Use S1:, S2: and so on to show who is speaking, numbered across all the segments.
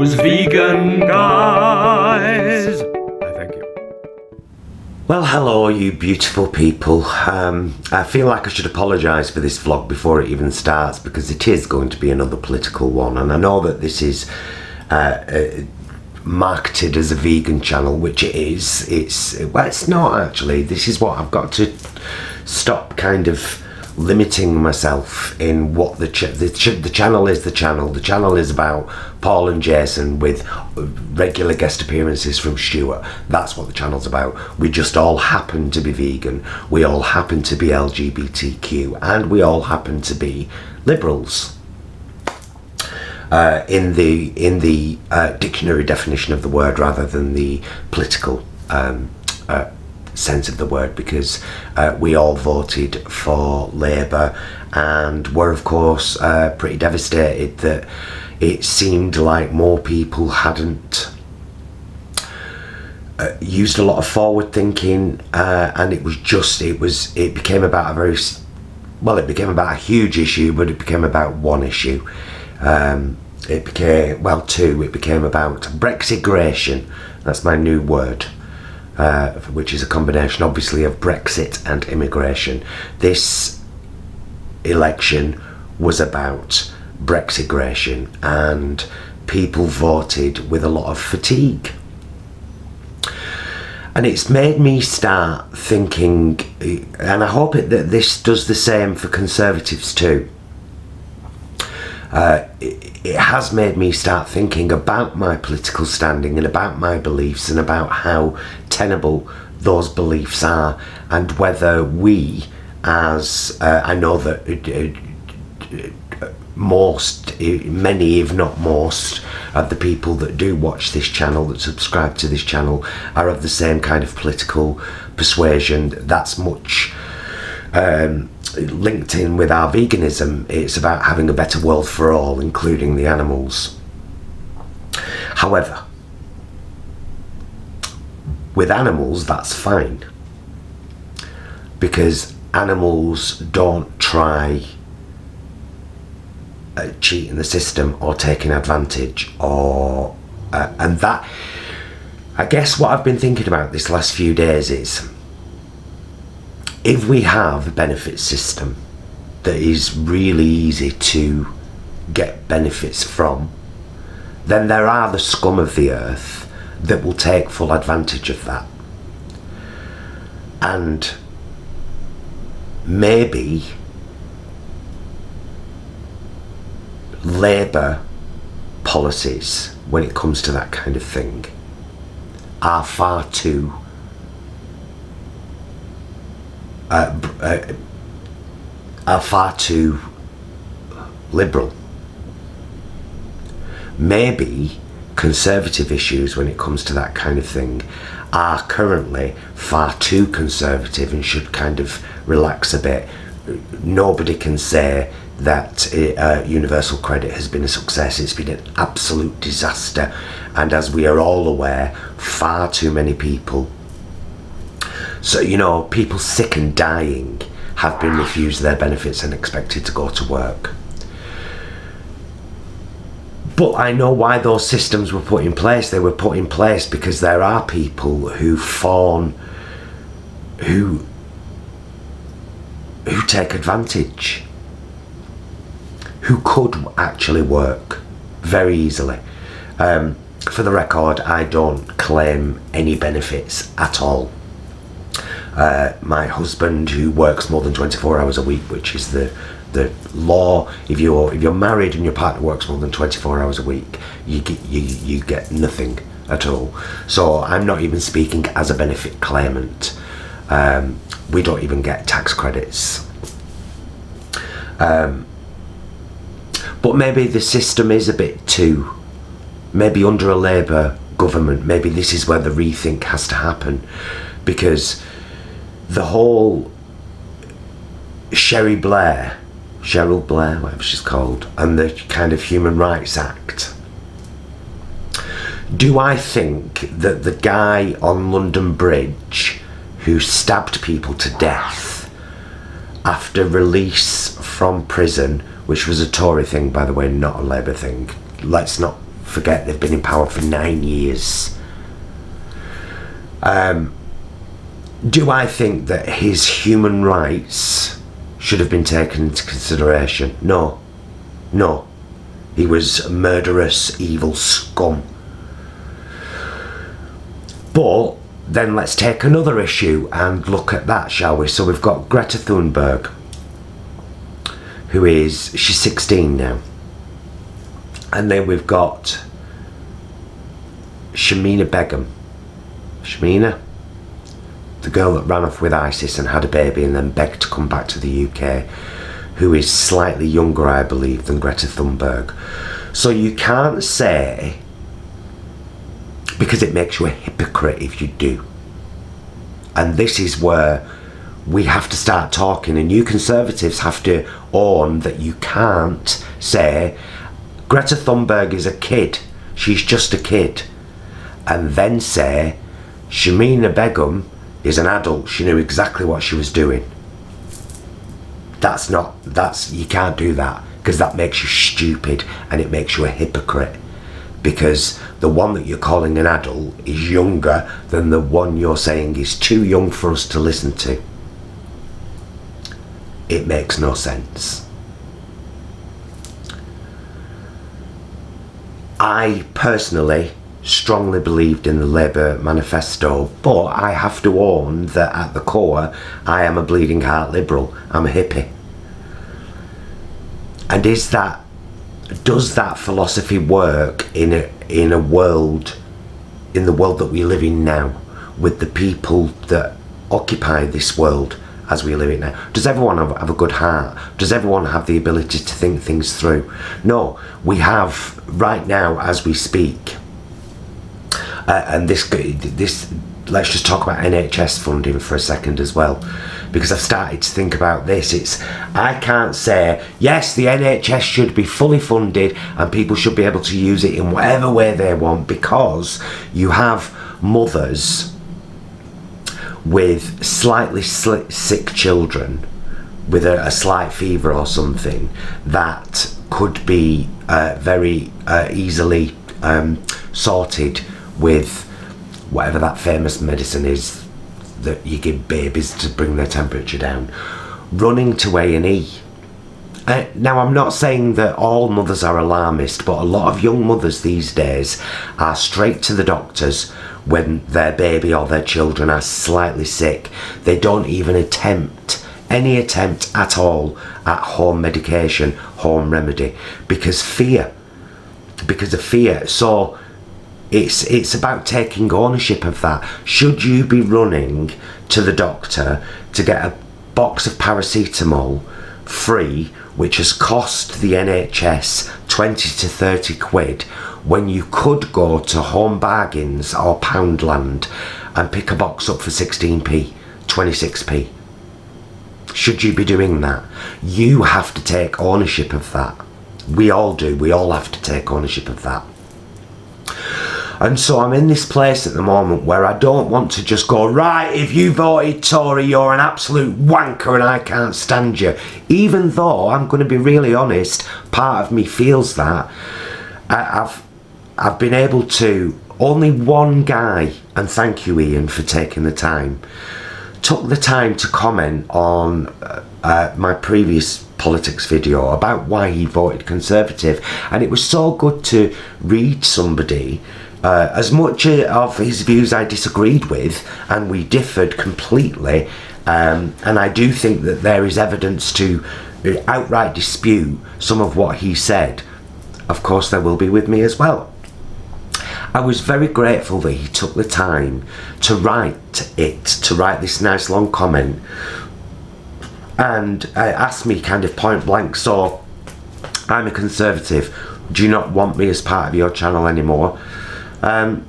S1: those vegan guys. Thank you.
S2: Well, hello you beautiful people. I feel like I should apologise for this vlog before it even starts, because it is going to be another political one, and I know that this is marketed as a vegan channel, which it is. Well, it's not actually. This is what I've got to stop kind of limiting myself in what the channel is. The channel is about Paul and Jason with regular guest appearances from Stuart. That's what the channel's about. We just all happen to be vegan, we all happen to be LGBTQ, and we all happen to be liberals in the dictionary definition of the word, rather than the political sense of the word, because we all voted for Labour, and were of course pretty devastated that it seemed like more people hadn't used a lot of forward thinking, and it became about it became about a huge issue, but it became about one issue. It became about Brexigration. That's my new word. Which is a combination obviously of Brexit and immigration. This election was about Brexigration, and people voted with a lot of fatigue. And it's made me start thinking, and I hope that this does the same for Conservatives too. It has made me start thinking about my political standing and about my beliefs, and about how tenable those beliefs are, and whether we, as I know that many if not most of the people that do watch this channel, that subscribe to this channel, are of the same kind of political persuasion. That's much linked in with our veganism. It's about having a better world for all, including the animals. However, with animals, that's fine, because animals don't try cheating the system or taking advantage, or and that, I guess what I've been thinking about this last few days is, if we have a benefit system that is really easy to get benefits from, then there are the scum of the earth that will take full advantage of that. And maybe Labour policies, when it comes to that kind of thing, are far too liberal. Maybe Conservative issues, when it comes to that kind of thing, are currently far too conservative and should kind of relax a bit. Nobody can say that universal credit has been a success. It's been an absolute disaster, and as we are all aware, far too many people, people sick and dying, have been refused their benefits and expected to go to work. But I know why those systems were put in place. They were put in place because there are people who take advantage, who could actually work very easily. For the record, I don't claim any benefits at all. My husband, who works more than 24 hours a week, which is the law, if you're married and your partner works more than 24 hours a week, you get nothing at all. So I'm not even speaking as a benefit claimant. We don't even get tax credits. But maybe the system is a bit too, maybe under a Labour government, maybe this is where the rethink has to happen, because the whole Cheryl Blair, whatever she's called, and the kind of Human Rights Act. Do I think that the guy on London Bridge who stabbed people to death after release from prison, which was a Tory thing, by the way, not a Labour thing, let's not forget they've been in power for 9 years. Do I think that his human rights should have been taken into consideration? No. No. He was murderous, evil scum. But then let's take another issue and look at that, shall we? So we've got Greta Thunberg, she's 16 now. And then we've got Shamina Begum. Shamina? The girl that ran off with ISIS and had a baby and then begged to come back to the UK, who is slightly younger, I believe, than Greta Thunberg. So you can't say, because it makes you a hypocrite if you do. And this is where we have to start talking, and you Conservatives have to own that you can't say Greta Thunberg is a kid, she's just a kid, and then say Shamina Begum is an adult, she knew exactly what she was doing. You can't do that, because that makes you stupid and it makes you a hypocrite, because the one that you're calling an adult is younger than the one you're saying is too young for us to listen to. It makes no sense. I personally strongly believed in the Labour manifesto, but I have to own that at the core I am a bleeding heart liberal. I'm a hippie. And does that philosophy work in the world that we live in now, with the people that occupy this world as we live it now? Does everyone have a good heart? Does everyone have the ability to think things through? No, we have right now as we speak. And this, let's just talk about NHS funding for a second as well, because I've started to think about this. I can't say, yes, the NHS should be fully funded and people should be able to use it in whatever way they want, because you have mothers with slightly sick children with a slight fever or something that could be very easily sorted with whatever that famous medicine is that you give babies to bring their temperature down, running to A&E. Now, I'm not saying that all mothers are alarmist, but a lot of young mothers these days are straight to the doctors when their baby or their children are slightly sick. They don't even attempt at all at home medication, home remedy, because of fear. So it's about taking ownership of that. Should you be running to the doctor to get a box of paracetamol free, which has cost the NHS 20 to 30 quid, when you could go to Home Bargains or Poundland and pick a box up for 16p, 26p? Should you be doing that? You have to take ownership of that. We all do. We all have to take ownership of that. And so I'm in this place at the moment where I don't want to just go, right, if you voted Tory, you're an absolute wanker and I can't stand you. Even though, I'm going to be really honest, part of me feels that. I've been able to, only one guy, and thank you Ian for taking the time, took the time to comment on my previous politics video about why he voted Conservative, and it was so good to read somebody. As much of his views I disagreed with, and we differed completely, and I do think that there is evidence to outright dispute some of what he said. Of course, there will be with me as well. I was very grateful that he took the time to write this nice long comment, and asked me kind of point blank, so I'm a Conservative, do you not want me as part of your channel anymore? And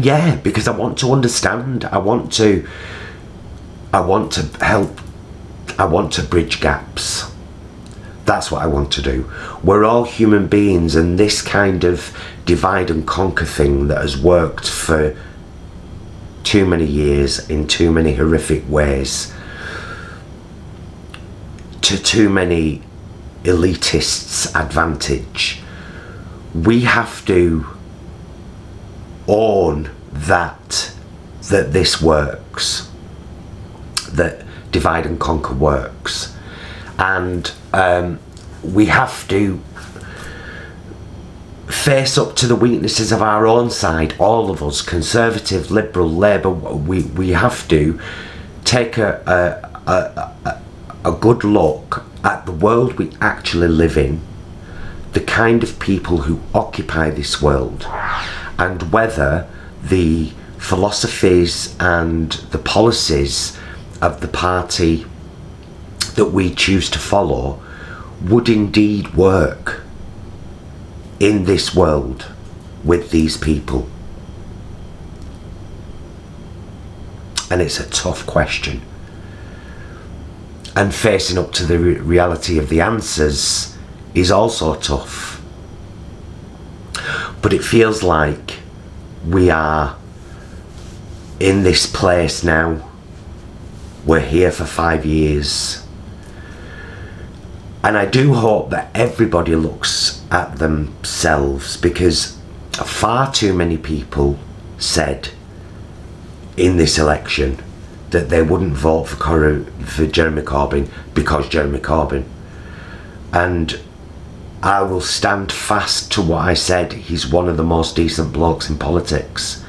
S2: yeah, because I want to understand, I want to help, I want to bridge gaps. That's what I want to do. We're all human beings, and this kind of divide and conquer thing that has worked for too many years in too many horrific ways, to too many elitists' advantage, we have to own that this works, that divide and conquer works, and we have to face up to the weaknesses of our own side, all of us, Conservative, Liberal, Labour. We have to take a good look at the world we actually live in, the kind of people who occupy this world, and whether the philosophies and the policies of the party that we choose to follow would indeed work in this world with these people. And it's a tough question, and facing up to the reality of the answers is also tough. But it feels like we are in this place now. We're here for 5 years, and I do hope that everybody looks at themselves, because far too many people said in this election that they wouldn't vote for Jeremy Corbyn because Jeremy Corbyn. And I will stand fast to what I said. He's one of the most decent blokes in politics,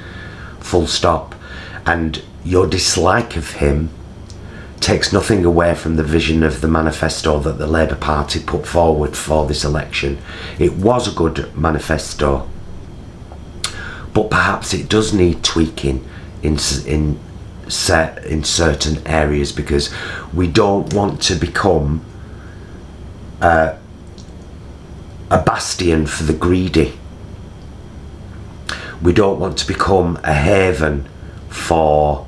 S2: full stop. And your dislike of him takes nothing away from the vision of the manifesto that the Labour Party put forward for this election. It was a good manifesto, but perhaps it does need tweaking in certain areas, because we don't want to become a bastion for the greedy. We don't want to become a haven for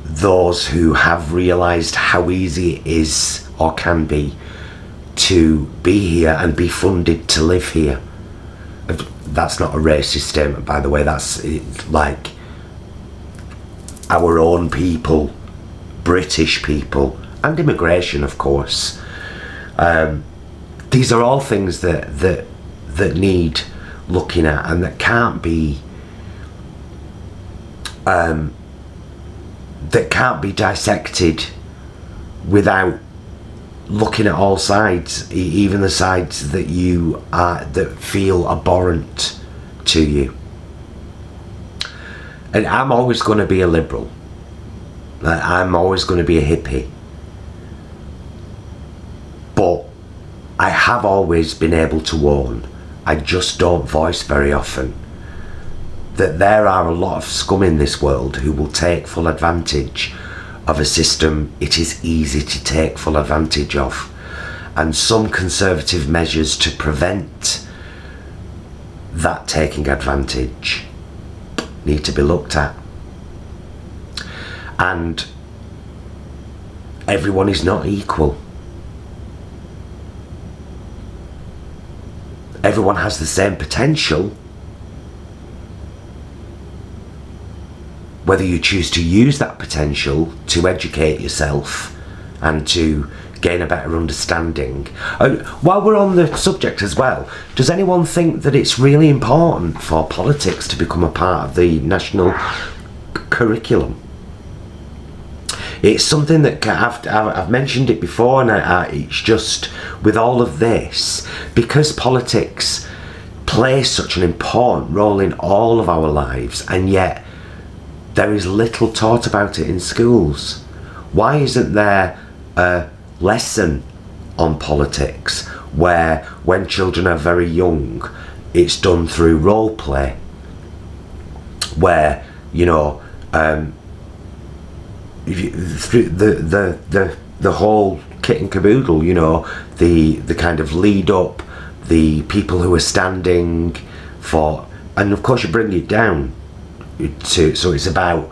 S2: those who have realised how easy it is or can be to be here and be funded to live here. That's not a racist statement, by the way. That's like our own people, British people, and immigration, of course. These are all things that need looking at, and that can't be dissected without looking at all sides, even the sides that feel abhorrent to you. And I'm always going to be a liberal. I'm always going to be a hippie. But I have always been able to warn, I just don't voice very often, that there are a lot of scum in this world who will take full advantage of a system it is easy to take full advantage of. And some Conservative measures to prevent that taking advantage need to be looked at. And everyone is not equal. Everyone has the same potential. Whether you choose to use that potential to educate yourself and to gain a better understanding. While we're on the subject as well, does anyone think that it's really important for politics to become a part of the national curriculum? It's something that I've mentioned it before, and it's just with all of this, because politics plays such an important role in all of our lives, and yet there is little taught about it in schools. Why isn't there a lesson on politics where, when children are very young, it's done through role play, where, you know, through the whole kit and caboodle, you know, the kind of lead up, the people who are standing for, and of course you bring it down to, so it's about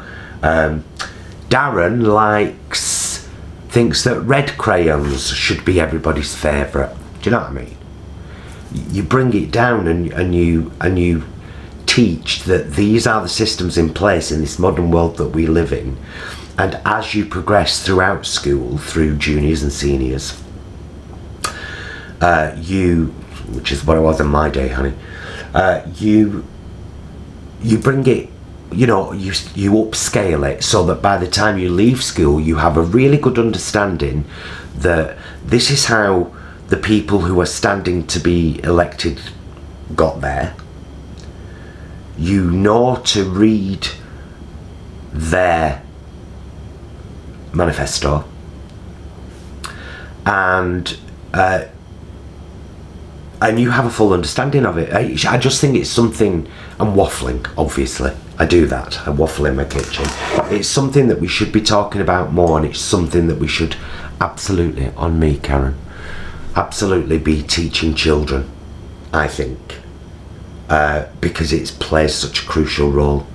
S2: Darren thinks that red crayons should be everybody's favourite. Do you know what I mean? You bring it down and you teach that these are the systems in place in this modern world that we live in. And as you progress throughout school, through juniors and seniors, which is what it was in my day, honey, you bring it, you upscale it so that by the time you leave school, you have a really good understanding that this is how the people who are standing to be elected got there. You know to read their manifesto, and you have a full understanding of it. I just think it's something. I'm waffling, obviously. I do that. I waffle in my kitchen. It's something that we should be talking about more, and it's something that we should absolutely, on me, Karen, absolutely be teaching children, I think, because it plays such a crucial role.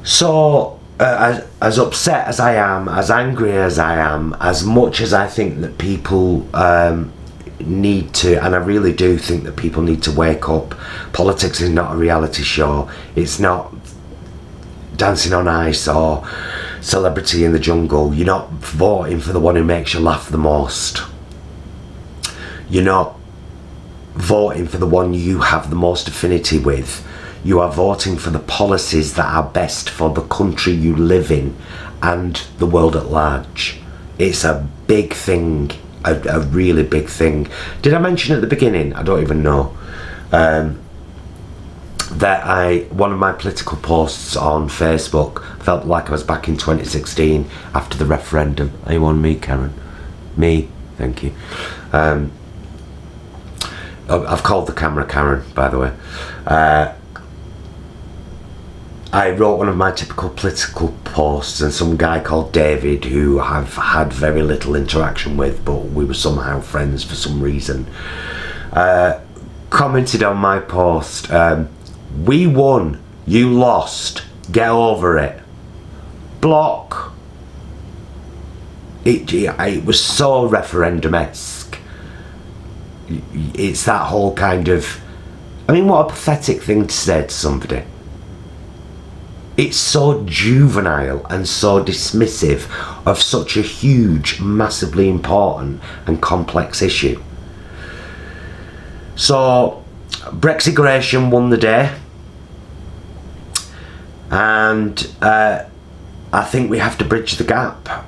S2: So, as upset as I am, as angry as I am, as much as I think that people need to, and I really do think that people need to wake up. Politics is not a reality show. It's not Dancing on Ice or Celebrity in the Jungle. You're not voting for the one who makes you laugh the most. You're not voting for the one you have the most affinity with. You are voting for the policies that are best for the country you live in and the world at large. It's a big thing, a really big thing. Did I mention at the beginning? I don't even know. That one of my political posts on Facebook felt like I was back in 2016 after the referendum. Are you on me, Karen? Me, thank you. I've called the camera Karen, by the way. I wrote one of my typical political posts, and some guy called David, who I've had very little interaction with, but we were somehow friends for some reason, commented on my post, "We won, you lost, get over it." Block. It was so referendum-esque. It's that whole kind of, I mean, what a pathetic thing to say to somebody. It's so juvenile and so dismissive of such a huge, massively important and complex issue. So, Brexigration won the day, and I think we have to bridge the gap.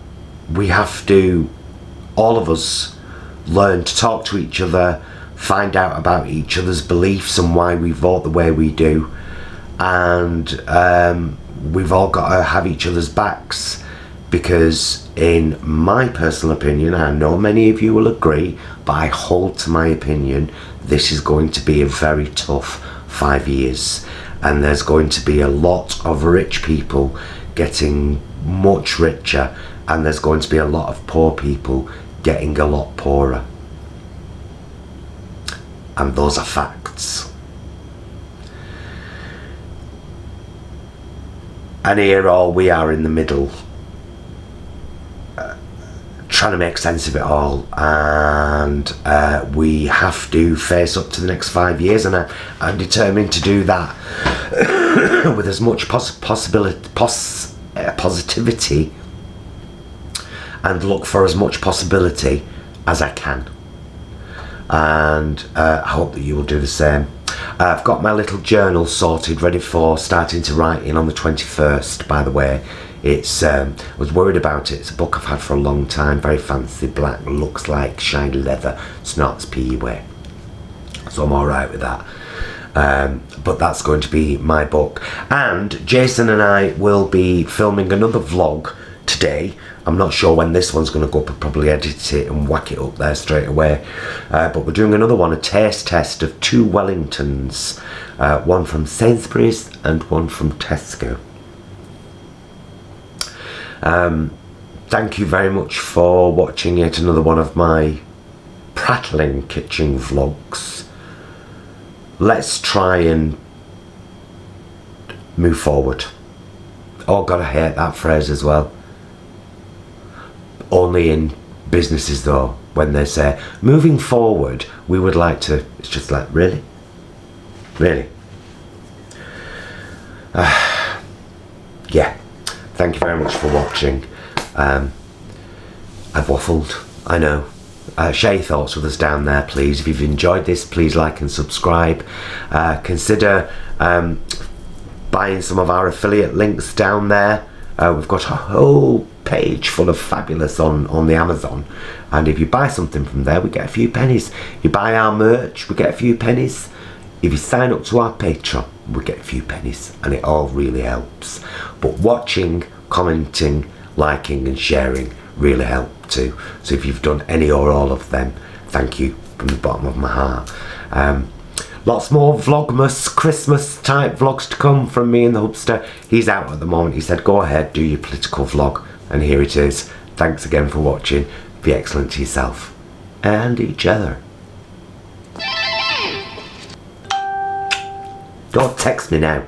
S2: We have to, all of us, learn to talk to each other, find out about each other's beliefs and why we vote the way we do, and we've all got to have each other's backs, because in my personal opinion, I know many of you will agree, but I hold to my opinion, this is going to be a very tough 5 years, and there's going to be a lot of rich people getting much richer, and there's going to be a lot of poor people getting a lot poorer, and those are facts. And here all we are in the middle, trying to make sense of it all, and we have to face up to the next 5 years, and I'm determined to do that with as much positivity and look for as much possibility as I can, and I hope that you will do the same. I've got my little journal sorted, ready for starting to write in on the 21st, by the way. It's I was worried about it. It's a book I've had for a long time, very fancy, black, looks like shiny leather. It's not, it's PUA, so I'm alright with that. But that's going to be my book, and Jason and I will be filming another vlog today. I'm not sure when this one's going to go up. I'll probably edit it and whack it up there straight away, but we're doing another one, a taste test of 2 Wellingtons, one from Sainsbury's and one from Tesco. Thank you very much for watching yet another one of my prattling kitchen vlogs. Let's try and move forward. Oh god, I hate that phrase as well. Only in businesses though, when they say moving forward, we would like to, it's just like, really? Really? Yeah, thank you very much for watching. I've waffled, I know, share your thoughts with us down there, please. If you've enjoyed this, please like and subscribe. Consider buying some of our affiliate links down there. We've got a whole page full of fabulous on the Amazon, and if you buy something from there, we get a few pennies. You buy our merch, we get a few pennies. If you sign up to our Patreon, we get a few pennies, and it all really helps. But watching, commenting, liking and sharing really help too. So if you've done any or all of them, thank you from the bottom of my heart. Lots more Vlogmas Christmas type vlogs to come from me and the Hubster. He's out at the moment. He said go ahead, do your political vlog, and here it is. Thanks again for watching. Be excellent to yourself and each other. Don't text me now.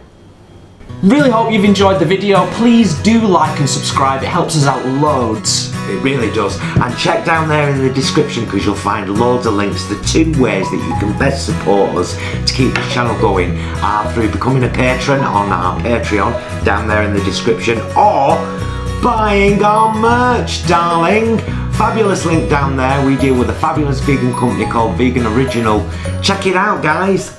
S3: Really hope you've enjoyed the video. Please do like and subscribe, it helps us out loads.
S2: It really does. And check down there in the description, because you'll find loads of links. The 2 ways that you can best support us to keep this channel going are through becoming a patron on our Patreon down there in the description, or buying our merch, darling. Fabulous link down there. We deal with a fabulous vegan company called Vegan Original. Check it out, guys.